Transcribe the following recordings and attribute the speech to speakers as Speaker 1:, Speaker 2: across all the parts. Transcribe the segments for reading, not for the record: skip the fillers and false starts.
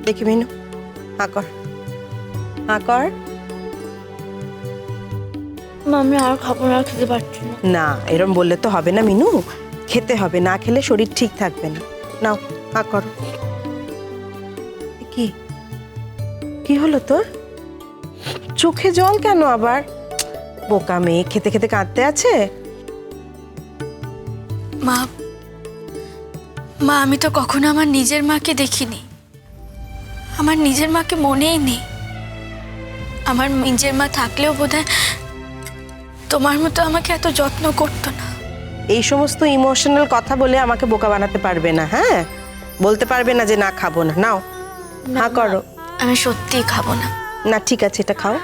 Speaker 1: দেখি মিনু, হা কর, হা কর।
Speaker 2: আমি আর খাবো না, খেতে পারছি না।
Speaker 1: না, এরম বললে তো হবে না মিনু, খেতে হবে, না খেলে শরীর ঠিক থাকবে না। নাও, হা করো। কি কি হলো তোর? চোখে জল কেন আবার? বোকা মেয়ে, খেতে খেতে কাঁদতে আছে।
Speaker 2: মা, মা আমি তো কখনো আমার নিজের মাকে দেখিনি। আমার নিজের মাকে মনেই নেই। আমার নিজের মা থাকলেও বোধহয় তোমার মতো আমাকে এত যত্ন করতো না।
Speaker 1: এই সমস্ত ইমোশনাল কথা বলে আমাকে বোকা বানাতে পারবে না। হ্যাঁ, বলতে পারবে না যে না খাবো না। নাও, হা করো।
Speaker 2: আমি সত্যিই খাবো না।
Speaker 1: না ঠিক আছে, এটা খাও।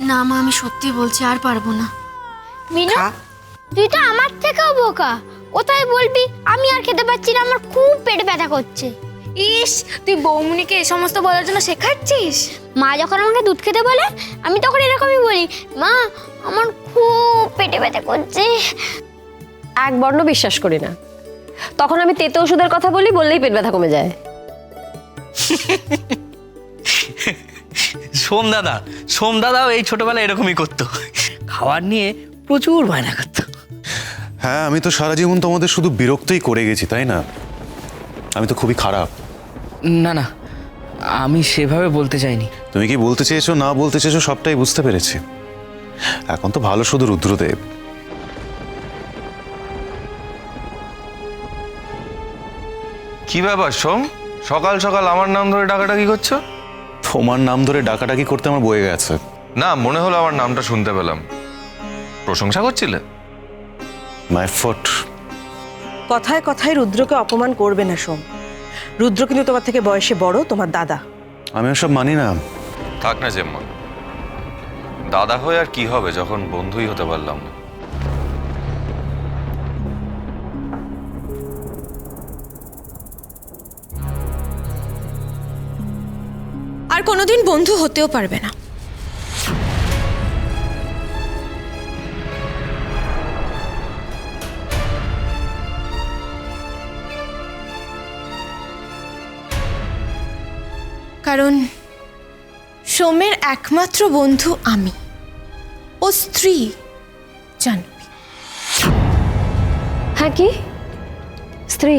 Speaker 2: না মা, আমি সত্যি বলছি, আর পারবো না।
Speaker 3: মিনু,
Speaker 1: খা।
Speaker 3: তুই তো আমার থেকেও বোকা। কোথায় বলবি আমি আর খেতে পাচ্ছি না, আমার খুব পেট ব্যথা করছে।
Speaker 2: ইস, তুই বৌমনিকে এই সমস্ত বলার জন্য শেখাচ্ছিস?
Speaker 3: মা যখন আমাকে দুধ খেতে বলে আমি তখন এরকমই বলি, মা আমার খুব পেটে ব্যথা করছে।
Speaker 4: এক বর্ণ বিশ্বাস করি না। তখন আমি তেতো ওষুধের কথা বলি, বললেই পেট ব্যথা কমে যায়।
Speaker 5: সোমদাদাও এই ছোটবেলায় এরকমই করতো, খাবার নিয়ে প্রচুর বায়না করতো।
Speaker 6: হ্যাঁ, আমি তো সারা জীবন তোমাদের শুধু বিরক্তই করে গেছি, তাই না? আমি তো খুবই খারাপ।
Speaker 5: না না, আমি সেভাবে বলতে চাইনি।
Speaker 6: তুমি কি বলতে চেয়েছো না বলতে চেয়েছো সবটাই বুঝতে পেরেছি। এখন তো ভালো শুধু রুদ্রদেব।
Speaker 7: কি ব্যাপার সোম, সকাল সকাল আমার নাম ধরে ডাকাডাকি করছো?
Speaker 6: তোমার নাম ধরে ডাকাডাকি করতে আমার বয়ে গেছে।
Speaker 7: না, মনে হলো আমার নামটা শুনতে পেলাম। প্রশংসা করছিলে?
Speaker 6: My foot.
Speaker 1: কথায় কথায় রুদ্রকে অপমান করবে না সোম। রুদ্র কিন্তু তোমার থেকে বয়সে বড়, তোমার দাদা।
Speaker 6: আমি ওসব মানি না।
Speaker 7: থাক না জেম্মা, দাদা হয়ে আর কি হবে যখন বন্ধুই হতে পারলাম না।
Speaker 2: আর কোনোদিন বন্ধু হতেও পারবে না। কারণ সোমের একমাত্র বন্ধু আমি, ও স্ত্রী জাহ্নবী।
Speaker 4: হ্যাঁ, কি স্ত্রী?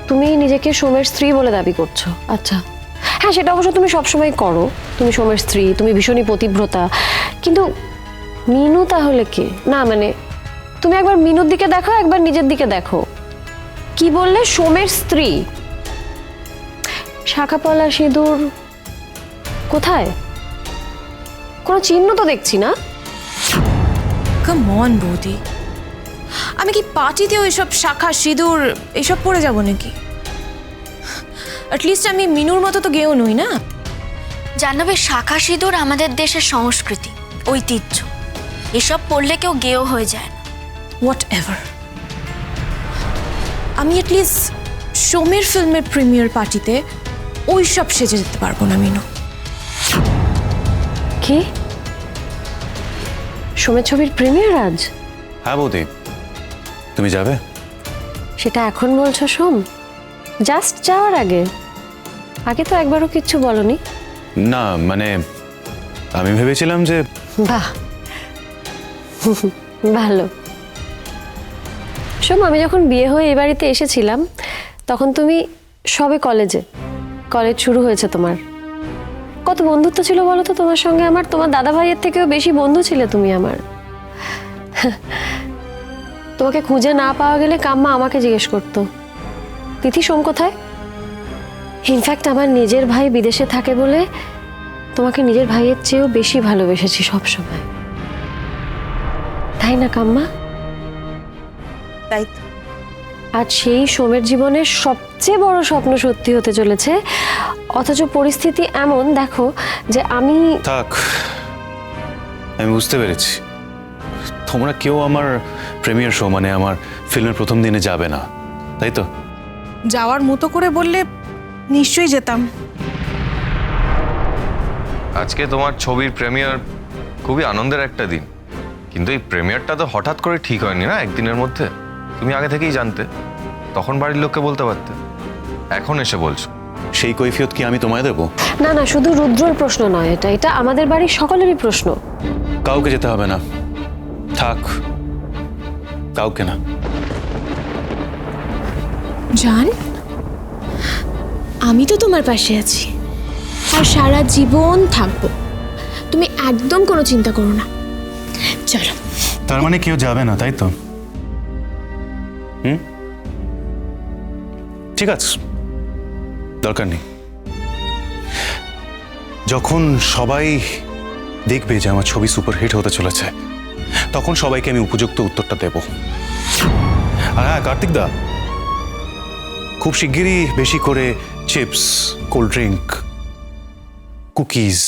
Speaker 4: তুমি নিজেকে সোমের স্ত্রী বলে দাবি করছো? আচ্ছা, হ্যাঁ, সেটা অবশ্য তুমি সবসময় করো। তুমি সোমের স্ত্রী, তুমি ভীষণই পতিব্রতা। কিন্তু মিনু তাহলে কে? না মানে, তুমি একবার মিনুর দিকে দেখো, একবার নিজের দিকে দেখো। কি বললে? সোমের স্ত্রী? শাখাপলা সিঁদুর কোথায়? কোনো চিহ্ন তো দেখছি না।
Speaker 2: কাম অন বৌদি, আমি কি পার্টিতেও এসব শাখা সিঁদুর এসব পরে যাব নাকি? অ্যাটলিস্ট আমি মিনুর মতো তো গেও নই না। জাহ্নবী, শাখা সিঁদুর আমাদের দেশের সংস্কৃতি, ঐতিহ্য। এসব পরলে কেউ গেও হয়ে যায় না। হোয়াট এভার, আমি অ্যাটলিস্ট সোমের ফিল্মের প্রিমিয়ার পার্টিতে ওই সব সেজে যেতে পারবো না মিনু।
Speaker 4: কি? সোমের ছবির প্রিমিয়ার আজ?
Speaker 6: হ্যাঁ বৌদি, তুমি যাবে?
Speaker 4: সেটা এখন বলছো সোম? জাস্ট যাওয়ার আগে? আগে তো একবারও কিচ্ছু বলনি।
Speaker 6: না মানে, আমি ভেবেছিলাম যে
Speaker 4: বাহ, ভালো। সোম, আমি যখন বিয়ে হয়ে এই বাড়িতে এসেছিলাম তখন তুমি সবে কলেজ শুরু হয়েছে তোমার। কত বন্ধুত্ব ছিল বলো তো তোমার সঙ্গে আমার? তোমার দাদা ভাইয়ের থেকেও বেশি বন্ধু ছিলে তুমি আমার। তোমাকে খুঁজে না পাওয়া গেলে কাম্মা আমাকে জিজ্ঞেস করতো, তিথি সোম কোথায়? ইনফ্যাক্ট আমার নিজের ভাই বিদেশে থাকে বলে তোমাকে নিজের ভাইয়ের চেয়েও বেশি ভালোবেসেছি সবসময়, তাই না কাম্মা?
Speaker 1: তাই তো।
Speaker 4: আজ সেই সোমের জীবনের সবচেয়ে বড় স্বপ্ন সত্যি হতে চলেছে, অথচ পরিস্থিতি এমন দেখো যে আমি...
Speaker 6: থাক, আমি বুঝতে পেরেছি। তোমরা কেউ আমার প্রিমিয়ার শো মানে আমার ফিল্মের প্রথম দিনে যাবে না, তাই তো?
Speaker 2: যাওয়ার মতো করে বললে নিশ্চয়ই যেতাম।
Speaker 7: আজকে তোমার ছবির প্রিমিয়ার, খুবই আনন্দের একটা দিন। কিন্তু এই প্রিমিয়ারটা তো হঠাৎ করে ঠিক হয়নি না একদিনের মধ্যে। তুমি আগে থেকেই জানতে, তখন বাড়ির লোককে বলতে পারতে। এখন এসে বলছো।
Speaker 6: সেই কৈফিয়ত কি আমি তোমায় দেবো?
Speaker 4: না না, শুধু রুদ্রর প্রশ্ন নয়, এটা এটা আমাদের বাড়ির সকলেরই প্রশ্ন।
Speaker 6: কাউকে যেতে হবে না, থাক, কাউকে না।
Speaker 8: জান, আমি তো তোমার পাশে আছি আর সারা জীবন থাকবো। তুমি একদম কোনো চিন্তা করো না। চলো।
Speaker 6: তার মানে কেউ যাবে না, তাই তো? ঠিক আছে, দরকার নেই। যখন সবাই দেখবে যে আমার ছবি সুপারহিট হতে চলেছে, তখন সবাইকে আমি উপযুক্ত উত্তরটা দেব। আর হ্যাঁ কার্তিক দা, খুব শিগগিরই বেশি করে চিপস, কোল্ড ড্রিঙ্ক, কুকিজ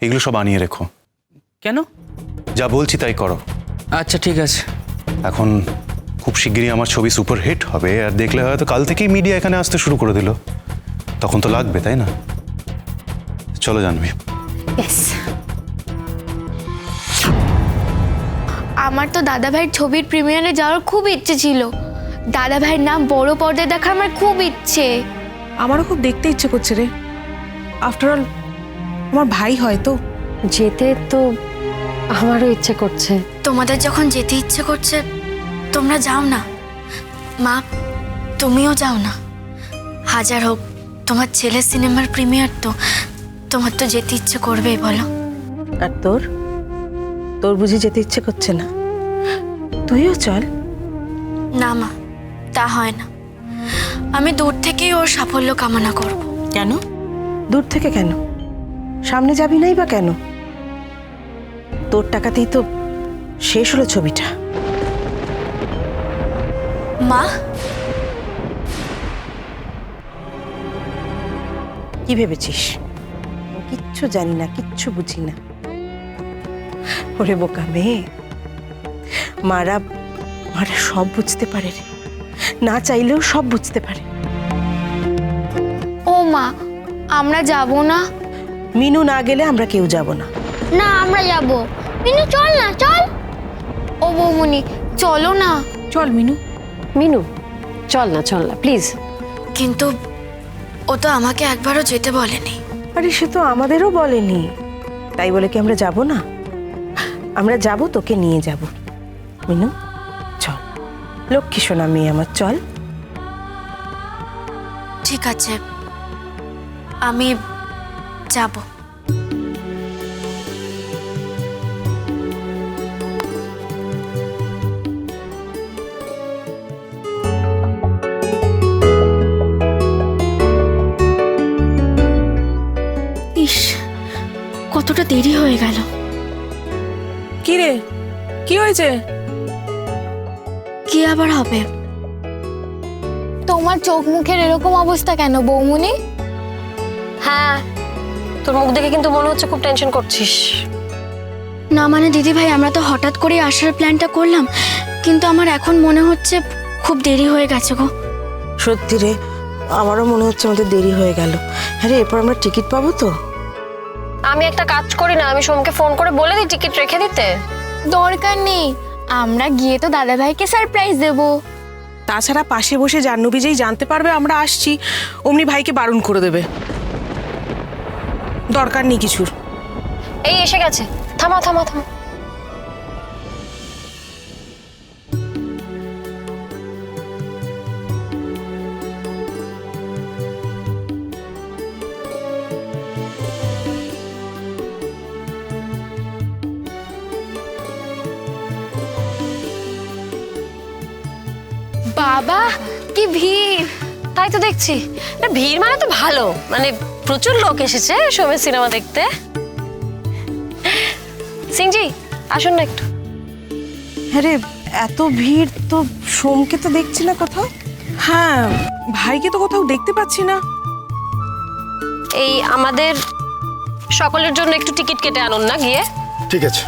Speaker 6: এগুলো সব আনিয়ে রেখো।
Speaker 5: কেন?
Speaker 6: যা বলছি তাই করো।
Speaker 5: আচ্ছা ঠিক আছে।
Speaker 6: এখন খুব শিগগিরই আমার ছবি সুপারহিট হবে, আর দেখলে হয়তো কাল থেকেই মিডিয়া এখানে আসতে শুরু করে দিল, তখন তো লাগবে, তাই না? চলো জানবি।
Speaker 8: ইয়েস।
Speaker 2: আমার তো দাদা ভাইয়ের ছবির প্রিমিয়ারে যাওয়ার খুব ইচ্ছে ছিল। দাদা ভাইয়ের নাম বড় পর্দায় দেখার আমার খুব ইচ্ছে।
Speaker 9: আমারও খুব দেখতে ইচ্ছে করছে রে। আফটার অল আমার ভাই হয় তো।
Speaker 4: যেতে তো আমারও ইচ্ছে করছে।
Speaker 2: তোমাদের যখন যেতে ইচ্ছে করছে তোমরা যাও না। মা, তুমিও যাও না। হাজার হোক তোমার ছেলের সিনেমার প্রিমিয়ার, তো তোমার তো যেতে ইচ্ছে করবেই, বলো।
Speaker 1: আর তোর তোর বুঝি যেতে ইচ্ছে করছে না? তুইও চল।
Speaker 2: না মা, তা হয় না। আমি দূর থেকেই ওর সাফল্য কামনা করব।
Speaker 1: কেন? দূর থেকে কেন? সামনে যাবি নাই বা কেন? তোর টাকাতেই তো শেষ হলো ছবিটা।
Speaker 2: মা,
Speaker 1: কি ভেবেছিস? কিচ্ছু জানি না, কিচ্ছু বুঝি না। ওরে বোকা মেয়ে, মারা মারা সব বুঝতে পারে রে, না চাইলেও সব বুঝতে পারে।
Speaker 2: ও মা, আমরা যাব না?
Speaker 1: মিনু না গেলে আমরা কেউ যাব না।
Speaker 3: না, আমরা যাব। মিনু চল না, চল।
Speaker 2: ও বৌমনি, চলো না।
Speaker 9: চল মিনু।
Speaker 4: মিনু চল না, চল না প্লিজ।
Speaker 2: কিন্তু ও তো আমাকে একবারও যেতে বলেনি।
Speaker 1: আরে সে তো আমাদেরও বলেনি, তাই বলে কি আমরা যাব না? আমরা যাব, তোকে নিয়ে যাব। মিনু চল, লক্ষ্মী সোনা মেয়ে আমার, চল।
Speaker 2: ঠিক আছে, আমি যাব। ইস, কতটা দেরি হয়ে গেল।
Speaker 9: কি রে, কি হয়েছে?
Speaker 2: কি আবার হবে?
Speaker 3: তোমার চোখ মুখের এরকম অবস্থা কেন বৌমনি?
Speaker 4: হ্যাঁ, তোর মুখ দেখে কিন্তু মনে হচ্ছে খুব টেনশন করছিস।
Speaker 2: না মানে দিদি ভাই, আমরা তো হঠাৎ করে আসার প্ল্যানটা করলাম, কিন্তু আমার এখন মনে হচ্ছে খুব দেরি হয়ে গেছে গো।
Speaker 1: সত্যি রে, আমারও মনে হচ্ছে আমাদের দেরি হয়ে গেল। আরে এরপর আমরা টিকিট পাবো তো?
Speaker 4: আমি একটা কাজ করি না, আমি সোমকে ফোন করে বলে দিই টিকিট রেখে দিতে।
Speaker 3: দরকার নেই, আমরা গিয়ে তো দাদা ভাইকে সারপ্রাইজ দেব।
Speaker 9: তাছাড়া পাশে বসে জাহ্নবী যেই জানতে পারবে আমরা আসছি, অমনি ভাইকে বারণ করে দেবে। দরকার নেই কিছুর।
Speaker 4: এই এসে গেছে, থামা থামা থামা।
Speaker 3: বাবা কি ভিড়!
Speaker 4: তাই তো দেখছি। না, ভিড় মানে তো ভালো, মানে প্রচুর লোক এসেছে সোমের সিনেমা দেখতে। সিংজি আসুন না একটু।
Speaker 1: আরে এত ভিড়, তো সোমকে তো দেখছি না কোথাও।
Speaker 9: হ্যাঁ, ভাইকে তো কোথাও দেখতে পাচ্ছি না।
Speaker 4: এই আমাদের সকলের জন্য একটু টিকিট কেটে আনুন না গিয়ে।
Speaker 10: ঠিক আছে।